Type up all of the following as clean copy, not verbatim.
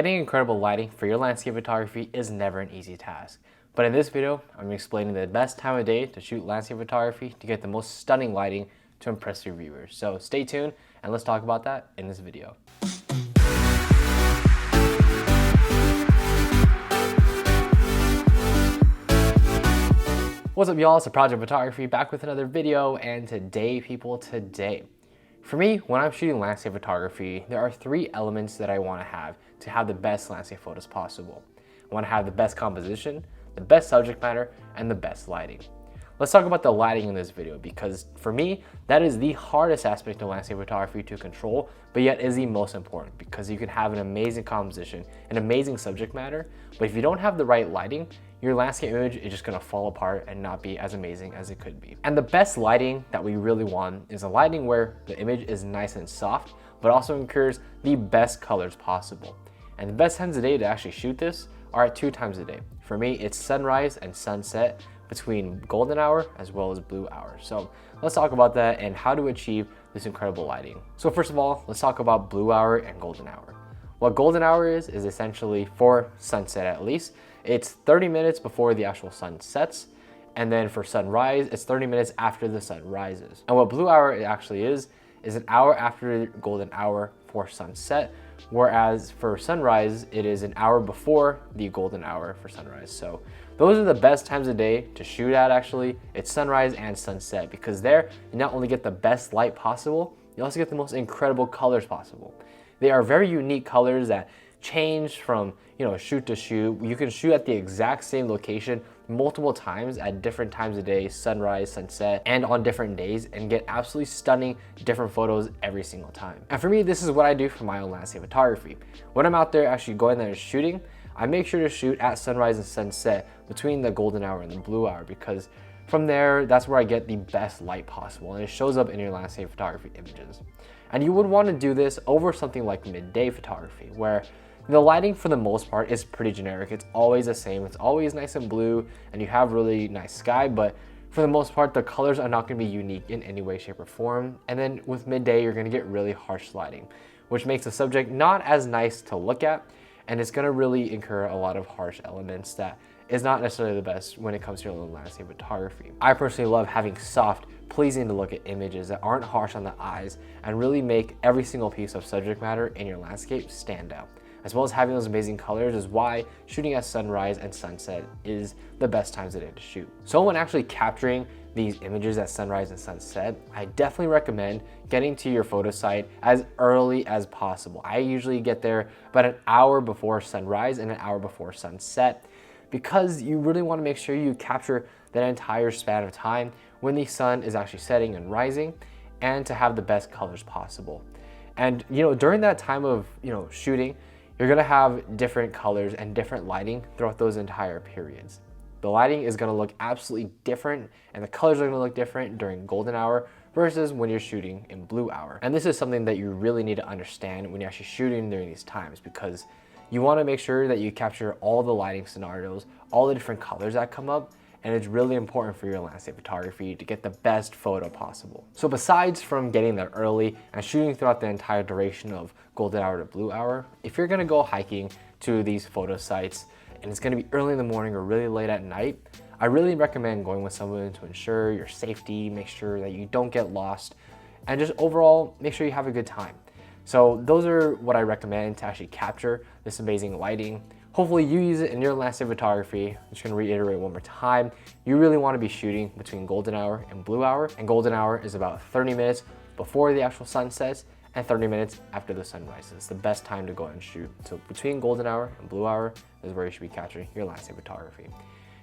Getting incredible lighting for your landscape photography is never an easy task. But in this video, I'm explaining the best time of day to shoot landscape photography to get the most stunning lighting to impress your viewers. So stay tuned and let's talk about that in this video. What's up y'all, it's Project Photography back with another video, and today for me, when I'm shooting landscape photography, there are three elements that I want to have the best landscape photos possible. I want to have the best composition, the best subject matter, and the best lighting. Let's talk about the lighting in this video because for me, that is the hardest aspect of landscape photography to control, but yet is the most important because you can have an amazing composition, an amazing subject matter, but if you don't have the right lighting, your landscape image is just gonna fall apart and not be as amazing as it could be. And the best lighting that we really want is a lighting where the image is nice and soft, but also incurs the best colors possible. And the best times of day to actually shoot this are at 2 times a day. For me, it's sunrise and sunset between golden hour as well as blue hour. So let's talk about that and how to achieve this incredible lighting. So first of all, let's talk about blue hour and golden hour. What golden hour is essentially, for sunset at least, it's 30 minutes before the actual sun sets. And then for sunrise, it's 30 minutes after the sun rises. And what blue hour actually is an hour after golden hour for sunset. Whereas for sunrise, it is an hour before the golden hour for sunrise. So those are the best times of day to shoot at actually. It's sunrise and sunset because there you not only get the best light possible, you also get the most incredible colors possible. They are very unique colors that change from shoot to shoot. You can shoot at the exact same location multiple times at different times of day, sunrise, sunset, and on different days, and get absolutely stunning different photos every single time. And for me, this is what I do for my own landscape photography. When I'm out there actually going there and shooting, I make sure to shoot at sunrise and sunset between the golden hour and the blue hour because from there, that's where I get the best light possible, and it shows up in your landscape photography images. And you would want to do this over something like midday photography, where the lighting for the most part is pretty generic. It's always the same. It's always nice and blue, and you have really nice sky, but for the most part, the colors are not going to be unique in any way, shape, or form. And then with midday, you're going to get really harsh lighting, which makes the subject not as nice to look at, and it's going to really incur a lot of harsh elements that is not necessarily the best when it comes to your landscape photography. I personally love having soft, pleasing to look at images that aren't harsh on the eyes and really make every single piece of subject matter in your landscape stand out. As well as having those amazing colors is why shooting at sunrise and sunset is the best times of day to shoot. So when actually capturing these images at sunrise and sunset, I definitely recommend getting to your photo site as early as possible. I usually get there about an hour before sunrise and an hour before sunset because you really want to make sure you capture that entire span of time when the sun is actually setting and rising, and to have the best colors possible. And during that time of shooting, you're gonna have different colors and different lighting throughout those entire periods. The lighting is gonna look absolutely different and the colors are gonna look different during golden hour versus when you're shooting in blue hour. And this is something that you really need to understand when you're actually shooting during these times, because you wanna make sure that you capture all the lighting scenarios, all the different colors that come up, and it's really important for your landscape photography to get the best photo possible. So besides from getting there early and shooting throughout the entire duration of golden hour to blue hour, if you're gonna go hiking to these photo sites and it's gonna be early in the morning or really late at night, I really recommend going with someone to ensure your safety, make sure that you don't get lost, and just overall make sure you have a good time. So those are what I recommend to actually capture this amazing lighting. Hopefully you use it in your landscape photography. I'm just gonna reiterate one more time. You really wanna be shooting between golden hour and blue hour. And golden hour is about 30 minutes before the actual sun sets and 30 minutes after the sun rises. It's the best time to go and shoot. So between golden hour and blue hour is where you should be capturing your landscape photography.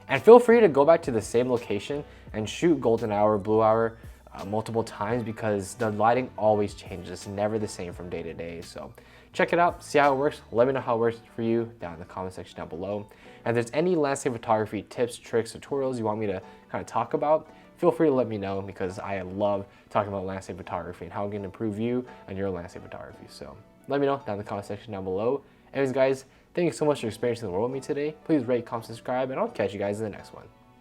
And feel free to go back to the same location and shoot golden hour, blue hour multiple times because the lighting always changes. It's never the same from day to day. So check it out, see how it works. Let me know how it works for you down in the comment section down below. And if there's any landscape photography tips, tricks, tutorials you want me to kind of talk about, feel free to let me know because I love talking about landscape photography and how it can improve you and your landscape photography. So let me know down in the comment section down below. Anyways guys, thank you so much for experiencing the world with me today. Please rate, comment, subscribe, and I'll catch you guys in the next one.